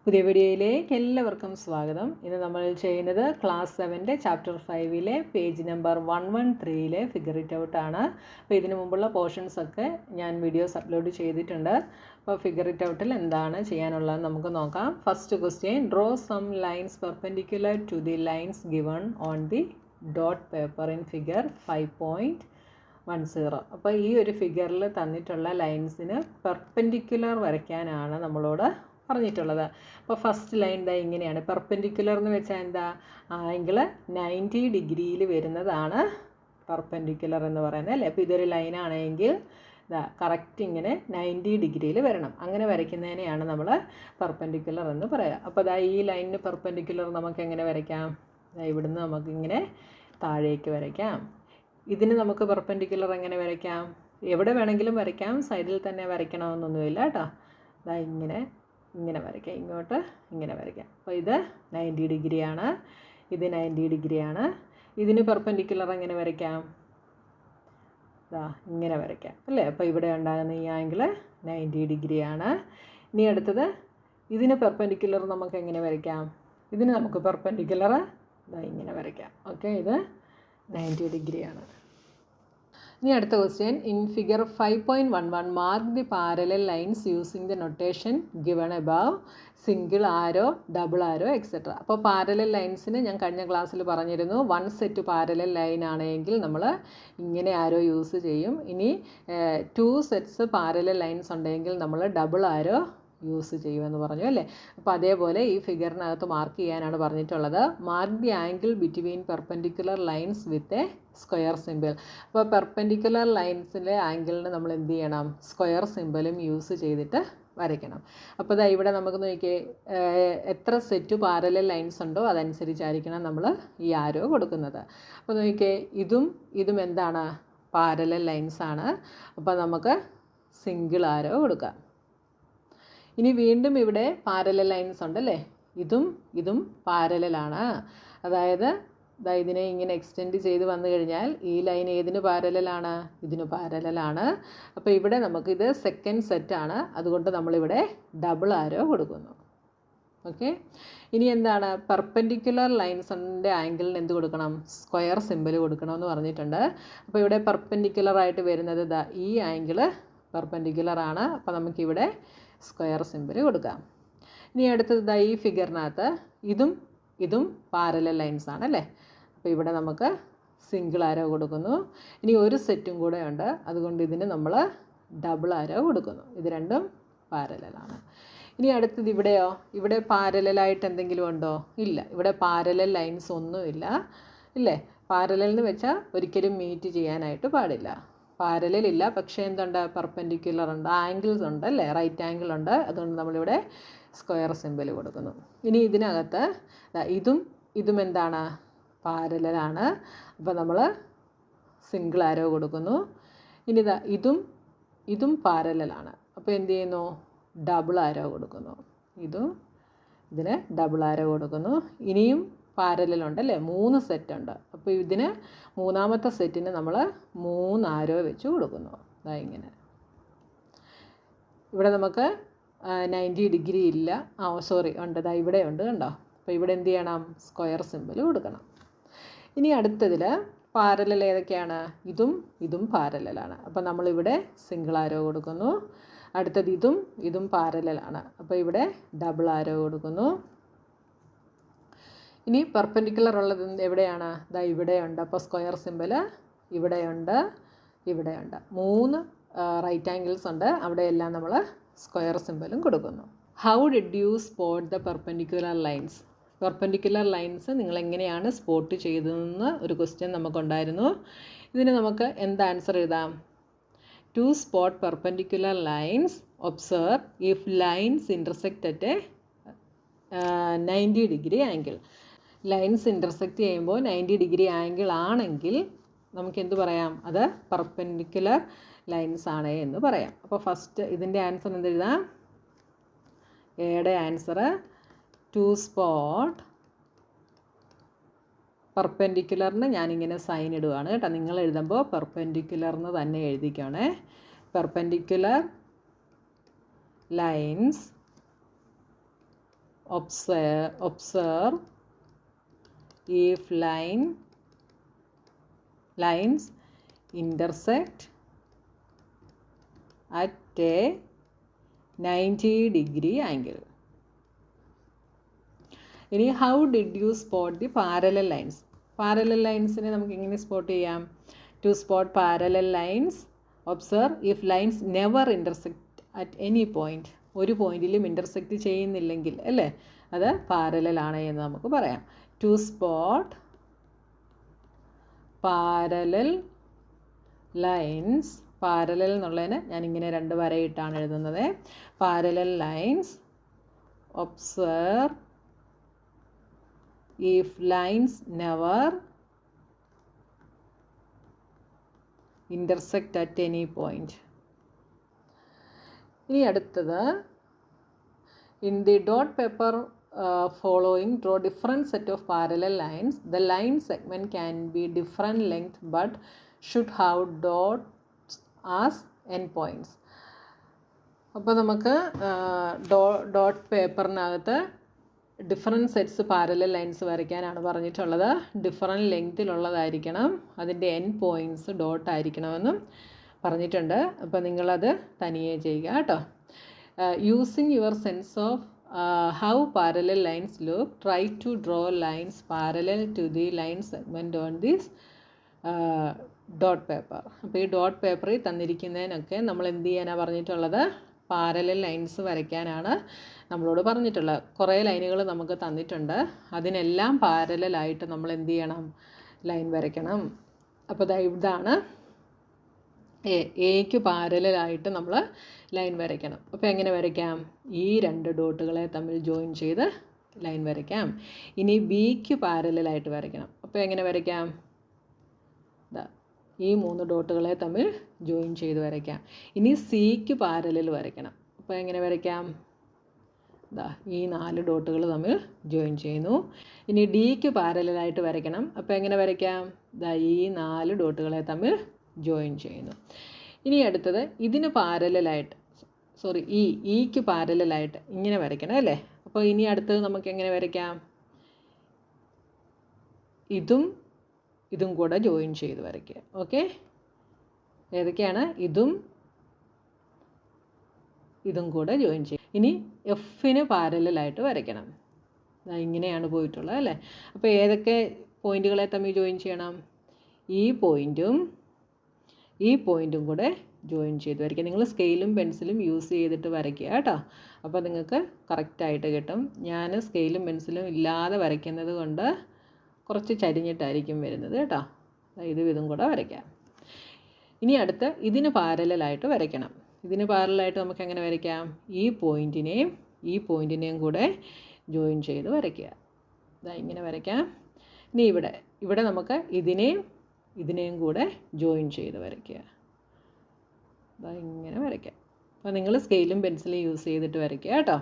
പുതിയ വീഡിയോയിലേക്ക് എല്ലാവർക്കും സ്വാഗതം. ഇന്ന് നമ്മൾ ചെയ്യുന്നത് class 7 chapter 5 page number 113 figure it out ആണ്. അപ്പോൾ ഇതിനു മുമ്പുള്ള പോർഷൻസ് ഒക്കെ ഞാൻ വീഡിയോസ് അപ്ലോഡ് ചെയ്തിട്ടുണ്ട്. അപ്പോൾ ഫിഗർ ഇറ്റ് ഔട്ടിൽ എന്താണ് ചെയ്യാനുള്ളത് നമുക്ക് നോക്കാം. First question, draw some lines perpendicular to the lines given on the dot paper in figure 5.10. അപ്പോൾ ഈ ഒരു ഫിഗറിൽ തന്നിട്ടുള്ള ലൈൻസിന് പെർപെൻഡിക്കുലർ വരയ്ക്കാനാണ് നമ്മളോട് പറഞ്ഞിട്ടുള്ളത്. അപ്പോൾ ഫസ്റ്റ് ലൈൻ ദാ ഇങ്ങനെയാണ്. പെർപെൻഡിക്കുലർ എന്ന് വെച്ചാൽ എന്താ? ആംഗിൾ 90 ഡിഗ്രിയിൽ വരുന്നതാണ് പെർപെൻഡിക്കുലർ എന്ന് പറയുന്നത് അല്ലേ. അപ്പോൾ ഇതൊരു ലൈനാണെങ്കിൽ ഇതാ കറക്റ്റ് ഇങ്ങനെ 90 ഡിഗ്രിയിൽ വരണം. അങ്ങനെ വരയ്ക്കുന്നതിനെയാണ് നമ്മൾ പെർപെൻഡിക്കുലർ എന്ന് പറയുക. അപ്പോൾ അതാ ഈ ലൈനിന് പെർപെൻഡിക്കുലർ നമുക്ക് എങ്ങനെ വരയ്ക്കാം? ഇവിടുന്ന് നമുക്കിങ്ങനെ താഴേക്ക് വരയ്ക്കാം. ഇതിന് നമുക്ക് പെർപെൻഡിക്കുലർ എങ്ങനെ വരയ്ക്കാം? എവിടെ വേണമെങ്കിലും വരയ്ക്കാം, സൈഡിൽ തന്നെ വരയ്ക്കണമെന്നൊന്നുമില്ല കേട്ടോ. ഇതാ ഇങ്ങനെ വരയ്ക്കാം, ഇങ്ങോട്ട് ഇങ്ങനെ വരയ്ക്കാം. അപ്പോൾ ഇത് 90 ഡിഗ്രിയാണ്, ഇത് 90 ഡിഗ്രിയാണ്. ഇതിന് പെർപെൻഡിക്കുലർ എങ്ങനെ വരയ്ക്കാം? ഇതാ ഇങ്ങനെ വരയ്ക്കാം അല്ലേ. അപ്പോൾ ഇവിടെ ഉണ്ടാകുന്ന ഈ ആംഗിൾ 90 ഡിഗ്രിയാണ്. ഇനി അടുത്തത് ഇതിന് പെർപെൻഡിക്കുലർ നമുക്ക് എങ്ങനെ വരയ്ക്കാം? ഇതിന് നമുക്ക് പെർപെൻഡിക്കുലർ ഇതാ ഇങ്ങനെ വരയ്ക്കാം. ഓക്കെ, ഇത് 90 ഡിഗ്രിയാണ്. ഇനി അടുത്ത question, in figure 5.11 mark the parallel lines using the notation given above, single arrow, double arrow etcetera. അപ്പോൾ പാരലൽ ലൈൻസിന് ഞാൻ കഴിഞ്ഞ ക്ലാസ്സിൽ പറഞ്ഞിരുന്നു, 1 സെറ്റ് പാരലൽ ലൈൻ ആണെങ്കിൽ നമ്മൾ ഇങ്ങനെ ആരോ യൂസ് ചെയ്യും. ഇനി 2 സെറ്റ്സ് പാരലൽ ലൈൻസ് ഉണ്ടെങ്കിൽ നമ്മൾ ഡബിൾ ആരോ യൂസ് ചെയ്യുമെന്ന് പറഞ്ഞു അല്ലേ. അപ്പോൾ അതേപോലെ ഈ ഫിഗറിനകത്ത് മാർക്ക് ചെയ്യാനാണ് പറഞ്ഞിട്ടുള്ളത്. Mark the angle between perpendicular lines with a square simple. അപ്പോൾ പെർപെൻഡിക്കുലർ ലൈൻസിലെ ആംഗിളിന് നമ്മൾ എന്ത് ചെയ്യണം? സ്ക്വയർ സിമ്പിളും യൂസ് ചെയ്തിട്ട് വരയ്ക്കണം. അപ്പോൾ ഇതാ ഇവിടെ നമുക്ക് നോക്കിയേ, എത്ര സെറ്റ് പാരലൽ ലൈൻസ് ഉണ്ടോ അതനുസരിച്ചായിരിക്കണം നമ്മൾ ഈ ആരോ കൊടുക്കുന്നത്. അപ്പോൾ നോക്കിയേ, ഇതും എന്താണ്? പാരലൽ ലൈൻസാണ്. അപ്പോൾ നമുക്ക് സിംഗിൾ ആരോ കൊടുക്കാം. ഇനി വീണ്ടും ഇവിടെ പാരലൽ ലൈൻസ് ഉണ്ടല്ലേ, ഇതും പാരലലാണ്. അതായത് ഇതിനെ ഇങ്ങനെ എക്സ്റ്റെൻഡ് ചെയ്ത് വന്നു കഴിഞ്ഞാൽ ഈ ലൈൻ ഏതിന് പാരലലാണ്? ഇതിന് പാരലലാണ്. അപ്പോൾ ഇവിടെ നമുക്കിത് സെക്കൻഡ് സെറ്റാണ്, അതുകൊണ്ട് നമ്മളിവിടെ ഡബിൾ ആരോ കൊടുക്കുന്നു. ഓക്കെ, ഇനി എന്താണ്? പെർപെൻഡിക്കുലർ ലൈൻസിൻ്റെ ആംഗിളിന് എന്ത് കൊടുക്കണം? സ്ക്വയർ സിമ്പിൾ കൊടുക്കണമെന്ന് പറഞ്ഞിട്ടുണ്ട്. അപ്പോൾ ഇവിടെ പെർപെൻഡിക്കുലറായിട്ട് വരുന്നത് ഈ ആംഗിള് പെർപെൻഡിക്കുലറാണ്. അപ്പോൾ നമുക്കിവിടെ സ്ക്വയർ സിമ്പിൾ കൊടുക്കാം. ഇനി അടുത്തത് ഈ ഫിഗറിനകത്ത് ഇതും പാരലൽ ലൈൻസ് ആണല്ലേ. അപ്പോൾ ഇവിടെ നമുക്ക് സിംഗിൾ ആരോ കൊടുക്കുന്നു. ഇനി ഒരു സെറ്റും കൂടെ ഉണ്ട്, അതുകൊണ്ട് ഇതിന് നമ്മൾ ഡബിൾ ആരോ കൊടുക്കുന്നു. ഇത് രണ്ടും പാരലലാണ്. ഇനി അടുത്തത് ഇവിടെയോ? ഇവിടെ പാരലലായിട്ട് എന്തെങ്കിലും ഉണ്ടോ? ഇല്ല, ഇവിടെ പാരലൽ ലൈൻസ് ഒന്നുമില്ല ഇല്ലേ. പാരലൽ എന്ന് വെച്ചാൽ ഒരിക്കലും മീറ്റ് ചെയ്യാനായിട്ട് പാടില്ല. പാരലൽ ഇല്ല, പക്ഷേ എന്തുണ്ട്? പെർപെൻഡിക്കുലർ ഉണ്ട്, ആംഗിൾസ് ഉണ്ട് അല്ലേ, റൈറ്റ് ആംഗിൾ ഉണ്ട്. അതുകൊണ്ട് നമ്മളിവിടെ സ്ക്വയർ സിമ്പിൾ കൊടുക്കുന്നു. ഇനി ഇതിനകത്ത് ഇതും എന്താണ്? പാരലലാണ്. അപ്പോൾ നമ്മൾ സിംഗിൾ ആരോ കൊടുക്കുന്നു. ഇനി ഇതും പാരലലാണ്. അപ്പോൾ എന്ത് ചെയ്യുന്നു? ഡബിൾ ആരോ കൊടുക്കുന്നു. ഇതിന് ഡബിൾ ആരോ കൊടുക്കുന്നു. ഇനിയും പാരലലുണ്ടല്ലേ, 3 സെറ്റ് ഉണ്ട്. അപ്പോൾ ഇതിന് മൂന്നാമത്തെ സെറ്റിന് നമ്മൾ 3 ആരോ വെച്ച് കൊടുക്കുന്നു. ഇങ്ങനെ ഇവിടെ നമുക്ക് 90 ഡിഗ്രി ഇല്ല, സോറി ഉണ്ട്, ഇവിടെ ഉണ്ട് കണ്ടോ. അപ്പോൾ ഇവിടെ എന്ത് ചെയ്യണം? സ്ക്വയർ സിമ്പിൾ കൊടുക്കണം. ഇനി അടുത്തതിൽ പാരലൽ ഏതൊക്കെയാണ്? ഇതും പാരലലാണ്. അപ്പോൾ നമ്മളിവിടെ സിംഗിൾ ആരോ കൊടുക്കുന്നു. അടുത്തത് ഇതും പാരലലാണ്. അപ്പോൾ ഇവിടെ ഡബിൾ ആരോ കൊടുക്കുന്നു. ഇനി പെർപെൻഡിക്കുലർ ഉള്ളത് എവിടെയാണ്? ഇവിടെയുണ്ട്. അപ്പോൾ സ്ക്വയർ സിമ്പിൾ ഇവിടെയുണ്ട്. 3 റൈറ്റ് ആംഗിൾസ് ഉണ്ട്, അവിടെയെല്ലാം നമ്മൾ സ്ക്വയർ സിമ്പിളും കൊടുക്കുന്നു. How did you spot the perpendicular lines? Perpendicular lines നിങ്ങൾ എങ്ങനെയാണ് സ്പോട്ട് ചെയ്തതെന്ന് ഒരു ക്വസ്റ്റ്യൻ നമുക്കുണ്ടായിരുന്നു. ഇതിന് നമുക്ക് എന്ത് ആൻസർ എഴുതാം? To spot perpendicular lines, observe if lines intersect at a 90 degree angle. Lines intersect ചെയ്യുമ്പോൾ 90 ഡിഗ്രി ആംഗിൾ ആണെങ്കിൽ നമുക്ക് എന്ത് പറയാം? അത് പെർപെൻഡിക്കുലർ ലൈൻസ് ആണ് എന്ന് പറയാം. അപ്പോൾ ഫസ്റ്റ് ഇതിൻ്റെ ആൻസർ എന്തെഴുതാം? എയുടെ ആൻസർ ടു സ്പോട്ട് പെർപെൻഡിക്കുലറിന് ഞാനിങ്ങനെ സൈൻ ഇടുകയാണ് കേട്ടോ. നിങ്ങൾ എഴുതുമ്പോൾ പെർപെൻഡിക്കുലറിന് തന്നെ എഴുതിക്കണേ. Perpendicular lines observe if lines intersect at a 90-degree angle. ഇനി how did you spot the parallel lines? Parallel ലൈൻസിനെ നമുക്ക് എങ്ങനെ സ്പോട്ട് ചെയ്യാം? To spot parallel lines observe if lines never intersect at any point. ഒരു പോയിൻറ്റിലും intersect ചെയ്യുന്നില്ലെങ്കിൽ അല്ലേ, അത് പാരലൽ ആണ് എന്ന് നമുക്ക് പറയാം. To spot parallel lines, parallel എന്നുള്ളതിന് ഞാനിങ്ങനെ 2 വരയിട്ടാണ് എഴുതുന്നത്. Parallel lines observe if lines never intersect at any point. ഇനി അടുത്തത്, in the dot paper following draw different set of parallel lines. The line segment can be different length but should have dots as endpoints. അപ്പോൾ നമുക്ക് dot പേപ്പറിനകത്ത് different sets parallel lines വരയ്ക്കാനാണ് പറഞ്ഞിട്ടുള്ളത്. Different ലെങ്തിലുള്ളതായിരിക്കണം, അതിൻ്റെ end points dot ആയിരിക്കണമെന്നും പറഞ്ഞിട്ടുണ്ട്. അപ്പോൾ നിങ്ങളത് തനിയെ ചെയ്യുക കേട്ടോ. Using your sense of how parallel lines look, try to draw lines parallel to the line segment on this dot paper. അപ്പോൾ ഈ ഡോട്ട് പേപ്പറിൽ തന്നിരിക്കുന്നതിനൊക്കെ നമ്മൾ എന്ത് ചെയ്യാനാണ് പറഞ്ഞിട്ടുള്ളത്? പാരലൽ ലൈൻസ് വരയ്ക്കാനാണ് നമ്മളോട് പറഞ്ഞിട്ടുള്ളത്. കുറേ ലൈനുകൾ നമുക്ക് തന്നിട്ടുണ്ട്, അതിനെല്ലാം പാരലലായിട്ട് നമ്മൾ എന്ത് ചെയ്യണം? ലൈൻ വരയ്ക്കണം. അപ്പോൾ ഇതാണ് എക്ക് പാരലലായിട്ട് നമ്മൾ ലൈൻ വരയ്ക്കണം. അപ്പോൾ എങ്ങനെ വരയ്ക്കാം? ഈ 2 ഡോട്ടുകളെ തമ്മിൽ ജോയിൻ ചെയ്ത് ലൈൻ വരയ്ക്കാം. ഇനി ബിക്ക് പാരലലായിട്ട് വരയ്ക്കണം. അപ്പോൾ എങ്ങനെ വരയ്ക്കാം? ഈ 3 ഡോട്ടുകളെ തമ്മിൽ ജോയിൻ ചെയ്ത് വരയ്ക്കാം. ഇനി സിക്ക് പാരലൽ വരയ്ക്കണം. അപ്പോൾ എങ്ങനെ വരയ്ക്കാം? ഈ 4 ഡോട്ടുകൾ തമ്മിൽ ജോയിൻ ചെയ്യുന്നു. ഇനി ഡിക്ക് പാരലലായിട്ട് വരയ്ക്കണം. അപ്പോൾ എങ്ങനെ വരയ്ക്കാം? ഈ 4 ഡോട്ടുകളെ തമ്മിൽ ജോയിൻ ചെയ്യുന്നു. ഇനി അടുത്തത് ഇതിന് പാരലലായിട്ട്, ഇക്ക് പാരലലായിട്ട് ഇങ്ങനെ വരയ്ക്കണം അല്ലേ. അപ്പോൾ ഇനി അടുത്തത് നമുക്ക് എങ്ങനെ വരയ്ക്കാം? ഇതും കൂടെ ജോയിൻ ചെയ്ത് വരയ്ക്കുക. ഓക്കെ, ഏതൊക്കെയാണ്? ഇതും കൂടെ ജോയിൻ ചെയ്യും. ഇനി എഫിന് പാരലലായിട്ട് വരയ്ക്കണം. ഇങ്ങനെയാണ് പോയിട്ടുള്ളത് അല്ലേ. അപ്പോൾ ഏതൊക്കെ പോയിൻറ്റുകളെ തമ്മിൽ ജോയിൻ ചെയ്യണം? ഈ പോയിൻറ്റും കൂടെ ജോയിൻ ചെയ്ത് വരയ്ക്കുക. നിങ്ങൾ സ്കെയിലും പെൻസിലും യൂസ് ചെയ്തിട്ട് വരയ്ക്കുക കേട്ടോ. അപ്പോൾ നിങ്ങൾക്ക് കറക്റ്റായിട്ട് കിട്ടും. ഞാൻ സ്കെയിലും പെൻസിലും ഇല്ലാതെ വരയ്ക്കുന്നത് കൊണ്ട് കുറച്ച് ചരിഞ്ഞിട്ടായിരിക്കും വരുന്നത് കേട്ടോ. ഇതും കൂടെ വരയ്ക്കാം. ഇനി അടുത്ത് ഇതിന് പാരലലായിട്ട് വരയ്ക്കണം. ഇതിന് പാരലലായിട്ട് നമുക്ക് എങ്ങനെ വരയ്ക്കാം? ഈ പോയിൻറ്റിനെയും കൂടെ ജോയിൻ ചെയ്ത് വരയ്ക്കുക. ഇങ്ങനെ വരയ്ക്കാം. ഇനി ഇവിടെ നമുക്ക് ഇതിനെയും കൂടെ ജോയിൻ ചെയ്ത് വരയ്ക്കുക. ഇങ്ങനെ വരയ്ക്കാം. അപ്പോൾ നിങ്ങൾ സ്കെയിലും പെൻസിലും യൂസ് ചെയ്തിട്ട് വരയ്ക്കുക കേട്ടോ.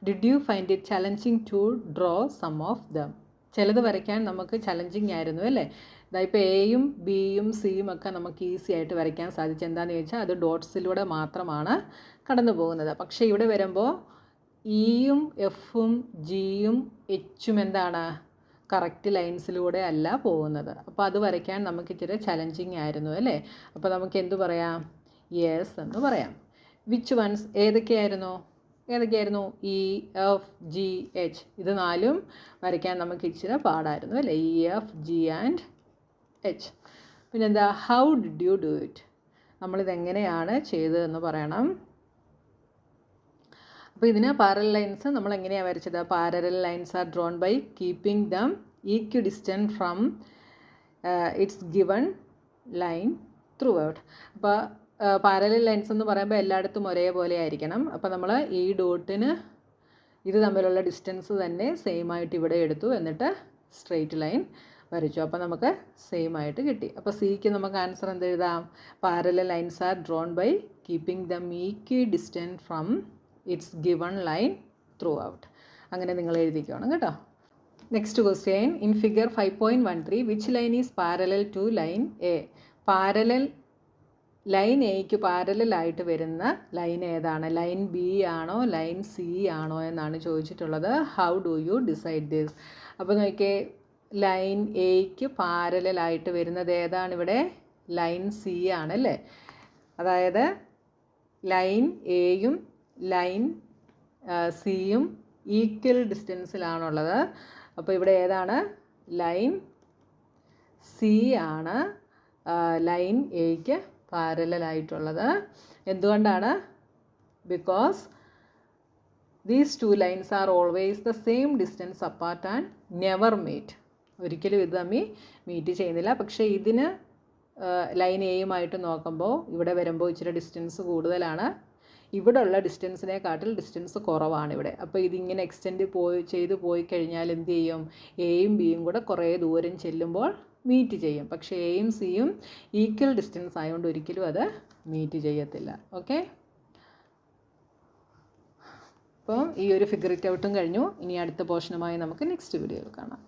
Did you find it challenging to draw some of them? ചിലത് വരയ്ക്കാൻ നമുക്ക് ചലഞ്ചിങ് ആയിരുന്നു അല്ലേ. ഇപ്പോൾ എയും ബിയും സിയും ഒക്കെ നമുക്ക് ഈസി ആയിട്ട് വരയ്ക്കാൻ സാധിച്ചു. എന്താണെന്ന് ചോദിച്ചാൽ അത് ഡോട്ട്സിലൂടെ മാത്രമാണ് കടന്നു പോകുന്നത്. പക്ഷേ ഇവിടെ വരുമ്പോൾ ഇയും എഫും ജിയും എച്ചും എന്താണ്? കറക്റ്റ് ലൈൻസിലൂടെ അല്ല പോകുന്നത്. അപ്പോൾ അത് വരയ്ക്കാൻ നമുക്ക് ഇച്ചിരി ചലഞ്ചിങ് ആയിരുന്നു അല്ലേ. അപ്പോൾ നമുക്ക് എന്തു പറയാം? യെസ് എന്ന് പറയാം. Which ones? ഏതൊക്കെയായിരുന്നു? E F G H. ഇത് 4ഉം വരയ്ക്കാൻ നമുക്ക് ഇച്ചിരി പാടായിരുന്നു അല്ലേ. E F G and H. പിന്നെന്താ? How did you do it? നമ്മളിതെങ്ങനെയാണ് ചെയ്തതെന്ന് പറയണം. അപ്പോൾ ഇതിന് പാരലൽ ലൈൻസ് നമ്മൾ എങ്ങനെയാണ് വരച്ചത്? Parallel lines are drawn by keeping them equidistant from its given line throughout. അപ്പോൾ പാരലൽ ലൈൻസ് എന്ന് പറയുമ്പോൾ എല്ലായിടത്തും ഒരേപോലെ ആയിരിക്കണം. അപ്പോൾ നമ്മൾ ഈ ഡോട്ടിന് ഇത് തമ്മിലുള്ള ഡിസ്റ്റൻസ് തന്നെ സെയിം ആയിട്ട് ഇവിടെ എടുത്തു, എന്നിട്ട് സ്ട്രെയിറ്റ് ലൈൻ വരച്ചു. അപ്പോൾ നമുക്ക് സെയിം ആയിട്ട് കിട്ടി. അപ്പോൾ സിക്ക് നമുക്ക് ആൻസർ എന്ത് എഴുതാം? Parallel lines are drawn by keeping them equidistant from its given line throughout. അങ്ങനെ നിങ്ങൾ എഴുതിക്കണം കേട്ടോ. Next question, in figure 5.13 which line is parallel to line A? Parallel line എയ്ക്ക് പാരലായിട്ട് വരുന്ന ലൈൻ ഏതാണ്? ലൈൻ ബി ആണോ line C ആണോ എന്നാണ് ചോദിച്ചിട്ടുള്ളത്. How do you decide this? അപ്പോൾ നോക്കിയേ, ലൈൻ എയ്ക്ക് പാരലായിട്ട് വരുന്നത് ഏതാണ് ഇവിടെ? ലൈൻ സി ആണല്ലേ. അതായത് ലൈൻ എയും ലൈൻ സിയും ഈക്വൽ ഡിസ്റ്റൻസിലാണുള്ളത്. അപ്പോൾ ഇവിടെ ഏതാണ്? ലൈൻ സി ആണ് ലൈൻ എയ്ക്ക് പാരലായിട്ടുള്ളത്. എന്തുകൊണ്ടാണ്? Because these two lines are always the same distance apart and never meet. ഒരിക്കലും ഇത് തമ്മിൽ മീറ്റ് ചെയ്യുന്നില്ല. പക്ഷേ ഇതിന് ലൈൻ എയുമായിട്ട് നോക്കുമ്പോൾ ഇവിടെ വരുമ്പോൾ ഇച്ചിരി ഡിസ്റ്റൻസ് കൂടുതലാണ്. ഇവിടെ ഉള്ള ഡിസ്റ്റൻസിനെക്കാട്ടിൽ ഡിസ്റ്റൻസ് കുറവാണ് ഇവിടെ. അപ്പോൾ ഇതിങ്ങനെ എക്സ്റ്റെൻഡ് ചെയ്ത് പോയി കഴിഞ്ഞാൽ എന്ത് ചെയ്യും? എയും ബിയും കൂടെ കുറേ ദൂരം ചെല്ലുമ്പോൾ മീറ്റ് ചെയ്യും. പക്ഷേ എയും സിയും ഈക്വൽ ഡിസ്റ്റൻസ് ആയതുകൊണ്ട് ഒരിക്കലും അത് മീറ്റ് ചെയ്യത്തില്ല. ഓക്കെ, അപ്പോൾ ഈ ഒരു ഫിഗർ ഇറ്റ് ഔട്ടും കഴിഞ്ഞു. ഇനി അടുത്ത പോർഷനുമായി നമുക്ക് നെക്സ്റ്റ് വീഡിയോയിൽ കാണാം.